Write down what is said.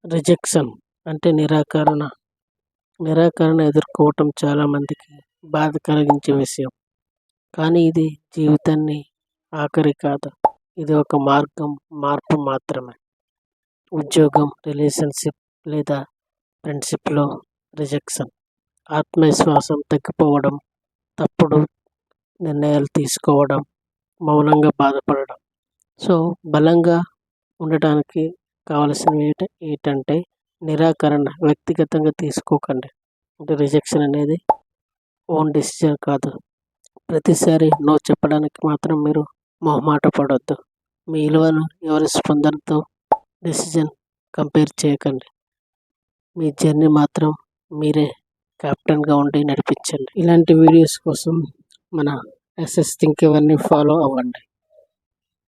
Rejection అంటే నిరాకరణ. నిరాకరణ ఎదుర్కోవటం చాలామందికి బాధ కలిగించే విషయం. కానీ ఇది జీవితాన్ని ఆఖరి కాదు. ఇది ఒక మార్పు మాత్రమే. ఉద్యోగం, రిలేషన్షిప్ లేదా ఫ్రెండ్షిప్లో రిజెక్షన్, ఆత్మవిశ్వాసం తగ్గిపోవడం, తప్పుడు నిర్ణయాలు తీసుకోవడం, మౌనంగా బాధపడడం. సో బలంగా ఉండటానికి కావలసినవి ఏంటంటే నిరాకరణ వ్యక్తిగతంగా తీసుకోకండి. అంటే రిజెక్షన్ అనేది ఓన్ డెసిషన్ కాదు. ప్రతిసారి నో చెప్పడానికి మాత్రం మీరు మొహమాట పడొద్దు. మీ విలువను ఎవరి స్పందనతో డెసిషన్ కంపేర్ చేయకండి. మీ జర్నీ మాత్రం మీరే కెప్టెన్గా ఉండి నడిపించండి. ఇలాంటి వీడియోస్ కోసం మన ఎస్ఎస్ థింక్ ఇవన్నీ ఫాలో అవ్వండి.